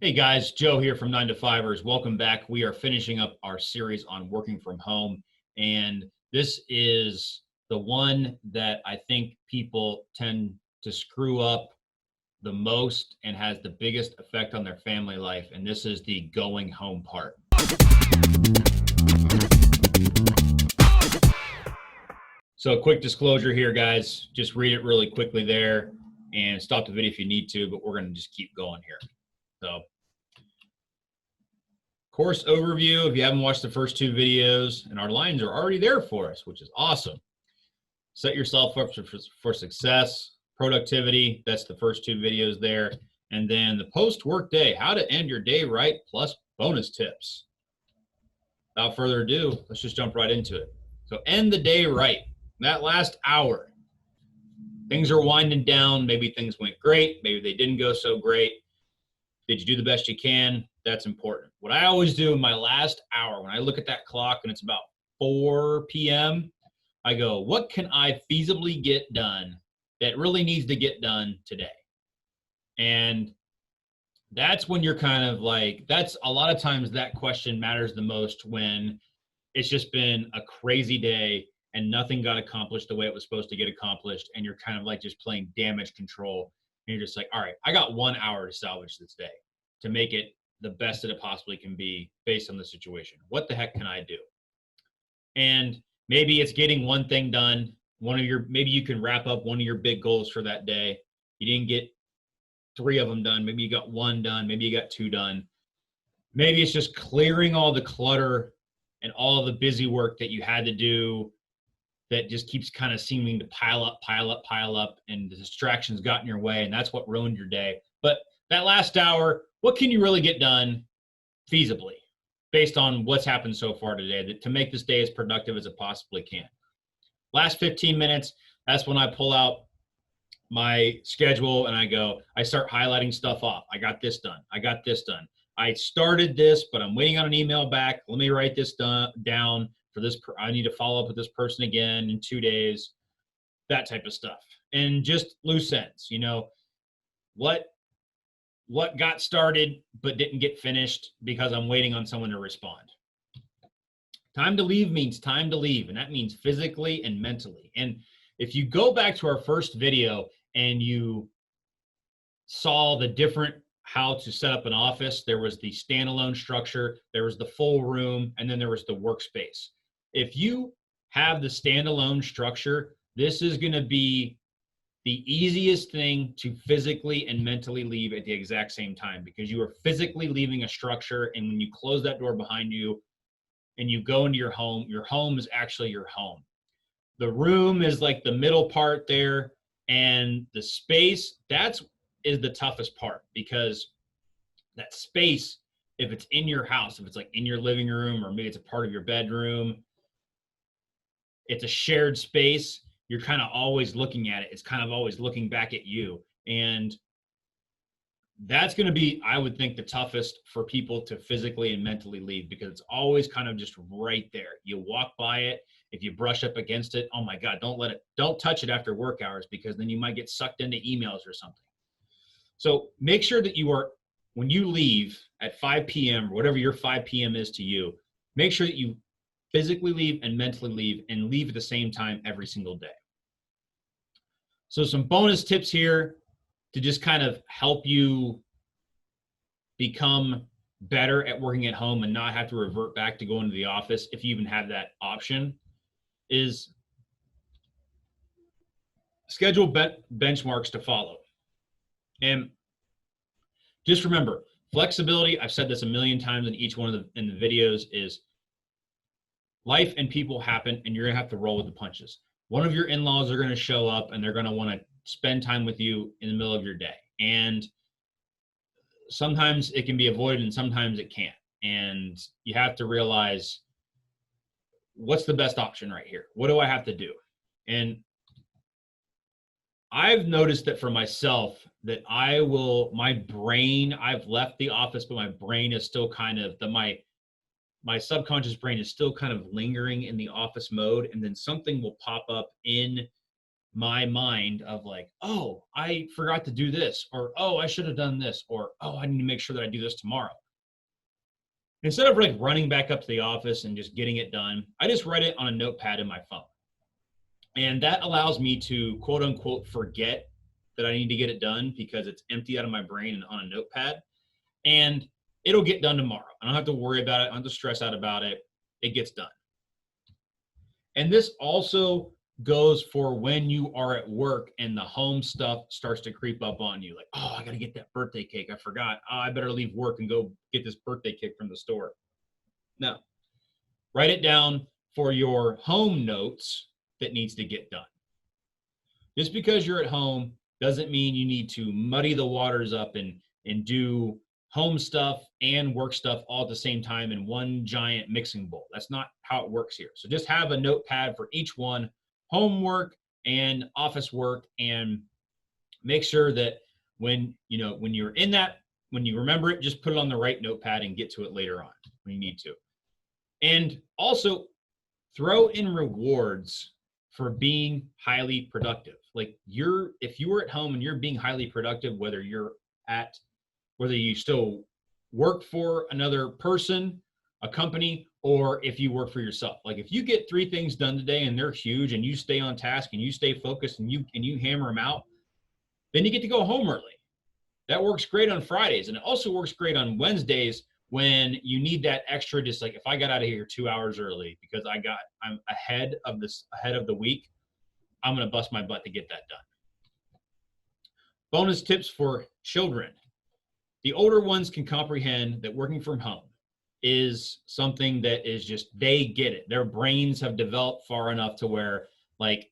Hey guys, Joe here from 9 to 5ers. Welcome back. We are finishing up our series on working from home, and this is the one that I think people tend to screw up the most and has the biggest effect on their family life, and this is the going home part. So a quick disclosure here, guys. Just read it really quickly there and stop the video if you need to, but we're going to just keep going here. So course overview, if you haven't watched the first two videos, and our lines are already there for us, which is awesome. Set yourself up for success, productivity, that's the first two videos there. And then the post-work day, how to end your day right, plus bonus tips. Without further ado, let's just jump right into it. So end the day right. That last hour, things are winding down. Maybe things went great. Maybe they didn't go so great. Did you do the best you can? That's important. What I always do in my last hour, when I look at that clock and it's about 4 p.m., I go, what can I feasibly get done that really needs to get done today? And that's when you're kind of like, that's a lot of times that question matters the most when it's just been a crazy day and nothing got accomplished the way it was supposed to get accomplished. And you're kind of like just playing damage control. And you're just like, all right, I got 1 hour to salvage this day to make it the best that it possibly can be based on the situation. What the heck can I do? And maybe it's getting one thing done. Maybe you can wrap up one of your big goals for that day. You didn't get 3 of them done. Maybe you got 1 done. Maybe you got 2 done. Maybe it's just clearing all the clutter and all the busy work that you had to do that just keeps kind of seeming to pile up, and the distractions got in your way, and that's what ruined your day. But that last hour, what can you really get done feasibly based on what's happened so far today to make this day as productive as it possibly can? Last 15 minutes, that's when I pull out my schedule and I start highlighting stuff off. I got this done. I got this done. I started this, but I'm waiting on an email back. Let me write this down for this. I need to follow up with this person again in 2 days, that type of stuff. And just loose ends, what got started but didn't get finished because I'm waiting on someone to respond. Time to leave means time to leave, and that means physically and mentally. And if you go back to our first video and you saw the different how to set up an office, there was the standalone structure, there was the full room, and then there was the workspace. If you have the standalone structure, this is going to be the easiest thing to physically and mentally leave at the exact same time, because you are physically leaving a structure, and when you close that door behind you and you go into your home is actually your home. The room is like the middle part there, and the space, is the toughest part, because that space, if it's in your house, if it's like in your living room, or maybe it's a part of your bedroom, it's a shared space, you're kind of always looking at it. It's kind of always looking back at you. And that's going to be, I would think, the toughest for people to physically and mentally leave, because it's always kind of just right there. You walk by it. If you brush up against it, oh my God, don't touch it after work hours, because then you might get sucked into emails or something. So make sure that when you leave at 5 p.m., or whatever your 5 p.m. is to you, make sure that you physically leave and mentally leave, and leave at the same time every single day. So some bonus tips here to just kind of help you become better at working at home and not have to revert back to going to the office, if you even have that option, is schedule benchmarks to follow. And just remember, flexibility, I've said this a million times in each one of the videos, is life and people happen, and you're going to have to roll with the punches. One of your in-laws are going to show up, and they're going to want to spend time with you in the middle of your day. And sometimes it can be avoided and sometimes it can't. And you have to realize, what's the best option right here? What do I have to do? And I've noticed that for myself, that I've left the office, but my brain is still kind of, my subconscious brain is still kind of lingering in the office mode, and then something will pop up in my mind of like, oh, I forgot to do this, or oh, I should have done this, or oh, I need to make sure that I do this tomorrow. Instead of like running back up to the office and just getting it done, I just write it on a notepad in my phone. And that allows me to quote unquote forget that I need to get it done because it's empty out of my brain and on a notepad. And it'll get done tomorrow. I don't have to worry about it. I don't have to stress out about it. It gets done. And this also goes for when you are at work and the home stuff starts to creep up on you. Like, oh, I got to get that birthday cake. I forgot. Oh, I better leave work and go get this birthday cake from the store. No, write it down for your home notes that needs to get done. Just because you're at home doesn't mean you need to muddy the waters up and do home stuff and work stuff all at the same time in one giant mixing bowl. That's not how it works here. So just have a notepad for each one, homework and office work, and make sure that when you're in that, when you remember it, just put it on the right notepad and get to it later on when you need to. And also throw in rewards for being highly productive. Like if you were at home and you're being highly productive, whether you still work for another person, a company, or if you work for yourself. Like if you get 3 things done today and they're huge and you stay on task and you stay focused and you hammer them out, then you get to go home early. That works great on Fridays. And it also works great on Wednesdays when you need that extra, just like if I got out of here 2 hours early because I'm ahead of the week, I'm going to bust my butt to get that done. Bonus tips for children. The older ones can comprehend that working from home is something that is just, they get it. Their brains have developed far enough to where, like,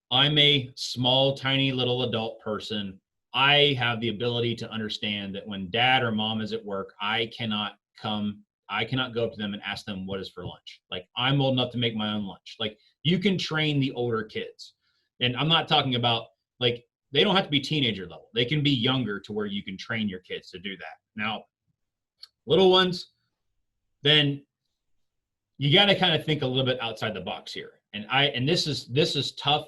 I'm a small, tiny little adult person. I have the ability to understand that when dad or mom is at work, I cannot go up to them and ask them what is for lunch. Like, I'm old enough to make my own lunch. Like, you can train the older kids. And I'm not talking about, like, they don't have to be teenager level. They can be younger to where you can train your kids to do that. Now, little ones, then you got to kind of think a little bit outside the box here. And this is tough.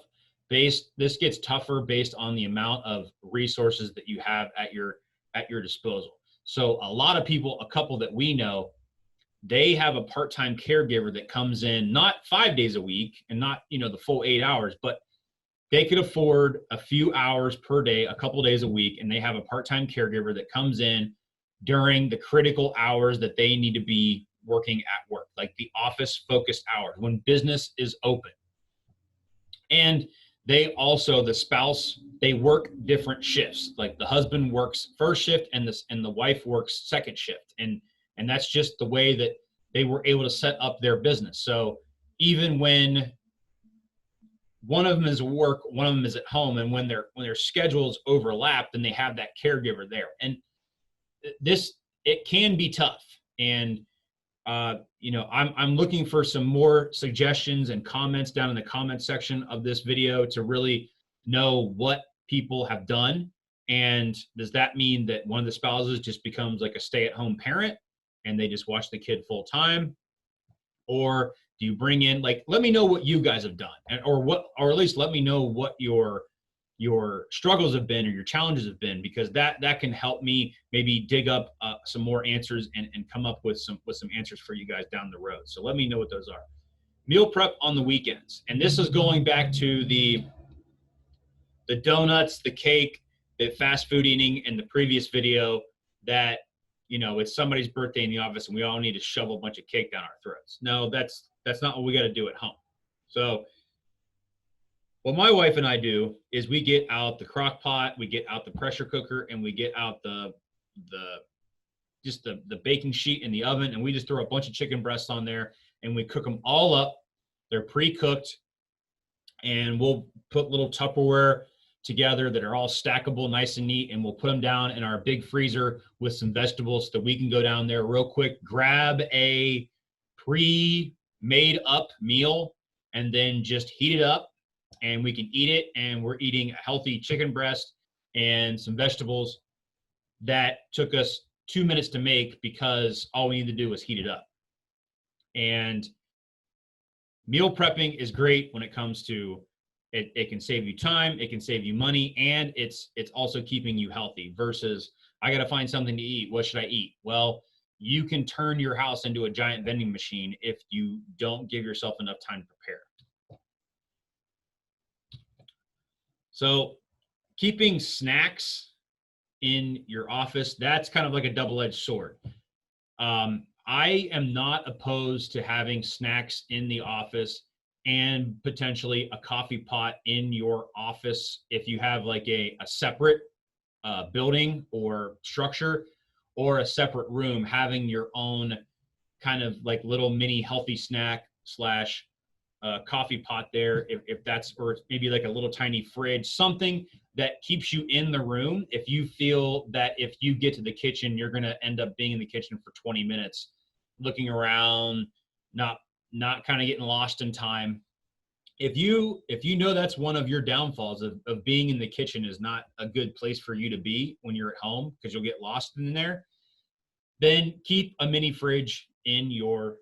This gets tougher based on the amount of resources that you have at your disposal. So a lot of people, a couple that we know, they have a part-time caregiver that comes in not 5 days a week and not, the full 8 hours, but they could afford a few hours per day, a couple days a week, and they have a part-time caregiver that comes in during the critical hours that they need to be working at work, like the office focused hours when business is open. And they also, the spouse, they work different shifts. Like the husband works first shift and the wife works second shift. And that's just the way that they were able to set up their business. So even when one of them is at work, one of them is at home, and when their schedules overlap, then they have that caregiver there. And it can be tough. And I'm looking for some more suggestions and comments down in the comment section of this video to really know what people have done. And does that mean that one of the spouses just becomes like a stay-at-home parent and they just watch the kid full time? Or do you bring in, like, let me know what you guys have done, or at least let me know what your struggles have been or your challenges have been, because that can help me maybe dig up some more answers and come up with some answers for you guys down the road. So let me know what those are. Meal prep on the weekends. And this is going back to the donuts, the cake, the fast food eating in the previous video, that, it's somebody's birthday in the office and we all need to shove a bunch of cake down our throats. No, that's not what we got to do at home. So what my wife and I do is we get out the crock pot, we get out the pressure cooker, and we get out the baking sheet in the oven, and we just throw a bunch of chicken breasts on there and we cook them all up. They're pre-cooked, and we'll put little Tupperware together that are all stackable, nice and neat, and we'll put them down in our big freezer with some vegetables so that we can go down there real quick, grab a pre-made up meal, and then just heat it up, and we can eat it, and we're eating a healthy chicken breast and some vegetables that took us 2 minutes to make because all we need to do was heat it up. And meal prepping is great when it comes to It can save you time, it can save you money, and it's also keeping you healthy versus I got to find something to eat. What should I eat? Well, you can turn your house into a giant vending machine if you don't give yourself enough time to prepare. So keeping snacks in your office, that's kind of like a double-edged sword. I am not opposed to having snacks in the office and potentially a coffee pot in your office if you have like a separate building or structure or a separate room, having your own kind of like little mini healthy snack slash coffee pot there, if that's, or maybe like a little tiny fridge, something that keeps you in the room if you feel that if you get to the kitchen, you're going to end up being in the kitchen for 20 minutes, looking around, not kind of getting lost in time. If you know that's one of your downfalls of being in the kitchen is not a good place for you to be when you're at home because you'll get lost in there, then keep a mini fridge in your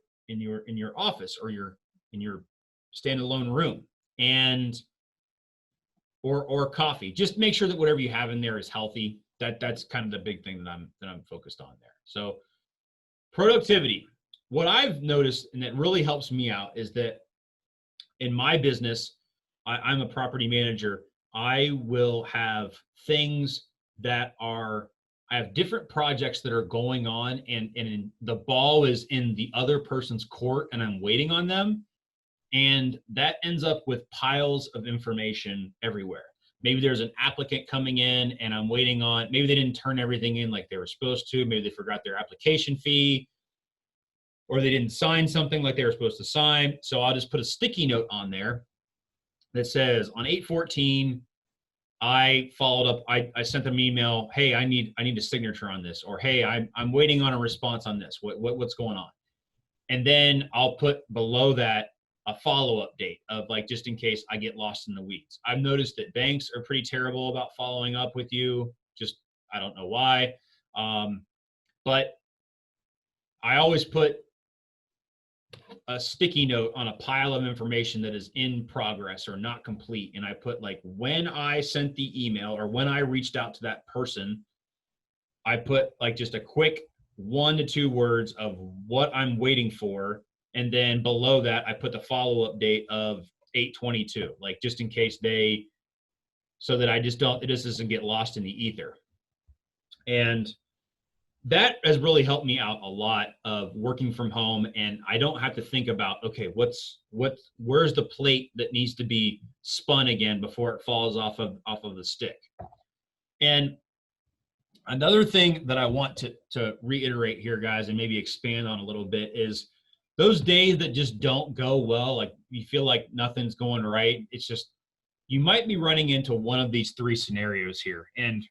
office or in your standalone room, and or coffee. Just make sure that whatever you have in there is healthy. That's kind of the big thing that I'm focused on there. So productivity. What I've noticed and that really helps me out is that in my business, I'm a property manager. I will have things that are, I have different projects that are going on and the ball is in the other person's court and I'm waiting on them. And that ends up with piles of information everywhere. Maybe there's an applicant coming in and I'm waiting on, maybe they didn't turn everything in like they were supposed to. Maybe they forgot their application fee, or they didn't sign something like they were supposed to sign. So I'll just put a sticky note on there that says on 8/14, I followed up. I sent them an email. Hey, I need a signature on this, or hey, I'm waiting on a response on this. What's going on? And then I'll put below that a follow-up date of like, just in case I get lost in the weeds. I've noticed that banks are pretty terrible about following up with you. Just, I don't know why. But I always put a sticky note on a pile of information that is in progress or not complete. And I put like when I sent the email or when I reached out to that person, I put like just a quick 1 to 2 words of what I'm waiting for. And then below that, I put the follow-up date of 8/22, like just in case they, so that I just don't, it just doesn't get lost in the ether. And that has really helped me out a lot of working from home. And I don't have to think about, okay, where's the plate that needs to be spun again before it falls off of the stick. And another thing that I want to reiterate here, guys, and maybe expand on a little bit is those days that just don't go well, like you feel like nothing's going right. It's just, you might be running into one of these 3 scenarios here. And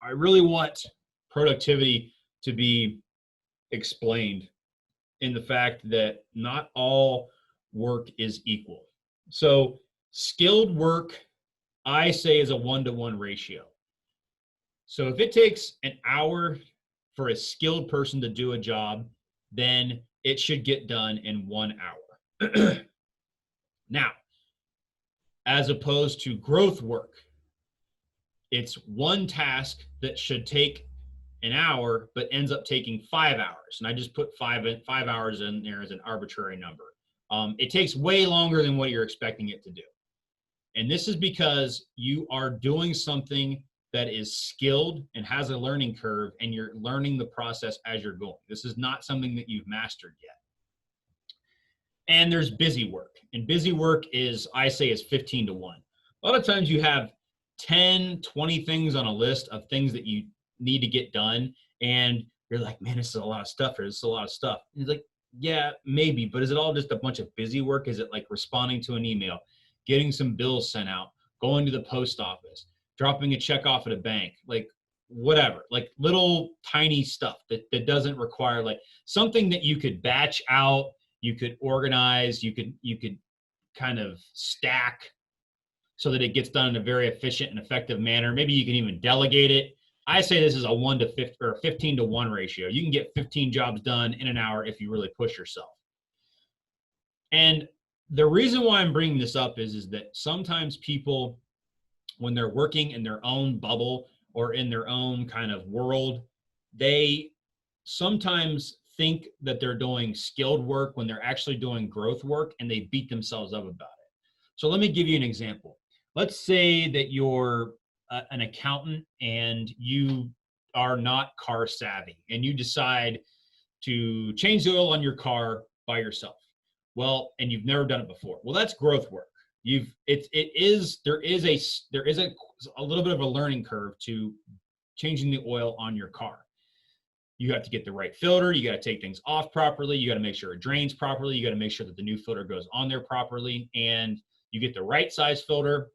I really want productivity to be explained in the fact that not all work is equal. So skilled work, I say, is a 1-to-1 ratio. So if it takes an hour for a skilled person to do a job, then it should get done in 1 hour. Now, as opposed to growth work, it's one task that should take an hour, but ends up taking 5 hours. And I just put 5 hours in there as an arbitrary number. It takes way longer than what you're expecting it to do. And this is because you are doing something that is skilled and has a learning curve, and you're learning the process as you're going. This is not something that you've mastered yet. And there's busy work. And busy work is, I say, is 15-to-1. A lot of times you have 10, 20 things on a list of things that you need to get done. And you're like, man, this is a lot of stuff. Or this is a lot of stuff. And it's like, yeah, maybe. But is it all just a bunch of busy work? Is it like responding to an email, getting some bills sent out, going to the post office, dropping a check off at a bank, like whatever, like little tiny stuff that doesn't require, like something that you could batch out, you could organize, you could kind of stack so that it gets done in a very efficient and effective manner. Maybe you can even delegate it. I say this is a 1 to 50 or 15-to-1 ratio. You can get 15 jobs done in an hour if you really push yourself. And the reason why I'm bringing this up is that sometimes people, when they're working in their own bubble or in their own kind of world, they sometimes think that they're doing skilled work when they're actually doing growth work, and they beat themselves up about it. So let me give you an example. Let's say that you're an accountant and you are not car savvy, and you decide to change the oil on your car by yourself. Well, and you've never done it before. Well, that's growth work. There is a little bit of a learning curve to changing the oil on your car. You have to get the right filter. You got to take things off properly. You got to make sure it drains properly. You got to make sure that the new filter goes on there properly, and you get the right size filter,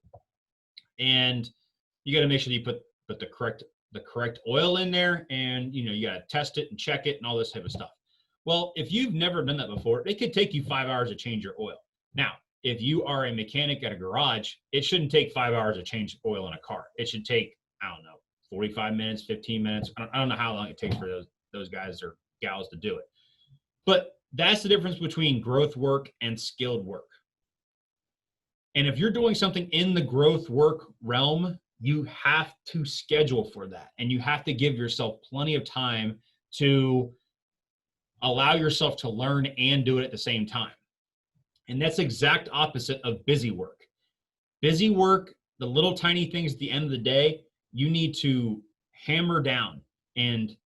and you got to make sure that you put the correct oil in there, and you got to test it and check it and all this type of stuff. Well, if you've never done that before, it could take you 5 hours to change your oil. Now, if you are a mechanic at a garage, it shouldn't take 5 hours to change oil in a car. It should take, I don't know, 45 minutes, 15 minutes. I don't know how long it takes for those guys or gals to do it. But that's the difference between growth work and skilled work. And if you're doing something in the growth work realm, you have to schedule for that. And you have to give yourself plenty of time to allow yourself to learn and do it at the same time. And that's exact opposite of busy work. Busy work, the little tiny things at the end of the day, you need to hammer down and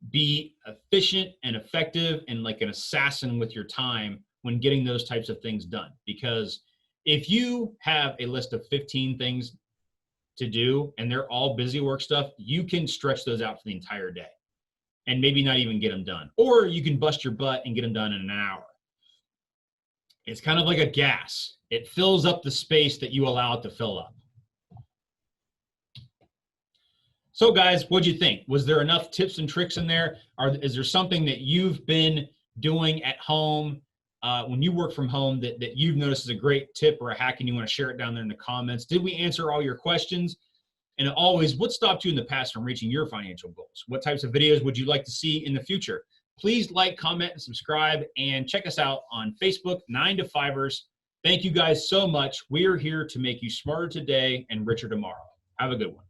be efficient and effective and like an assassin with your time when getting those types of things done. Because if you have a list of 15 things to do and they're all busy work stuff, you can stretch those out for the entire day and maybe not even get them done. Or you can bust your butt and get them done in an hour. It's kind of like a gas. It fills up the space that you allow it to fill up. So guys, what'd you think? Was there enough tips and tricks in there? Is there something that you've been doing at home when you work from home that you've noticed is a great tip or a hack and you want to share it down there in the comments? Did we answer all your questions? And always, what stopped you in the past from reaching your financial goals? What types of videos would you like to see in the future? Please like, comment, and subscribe, and check us out on Facebook, 9 to 5ers. Thank you guys so much. We are here to make you smarter today and richer tomorrow. Have a good one.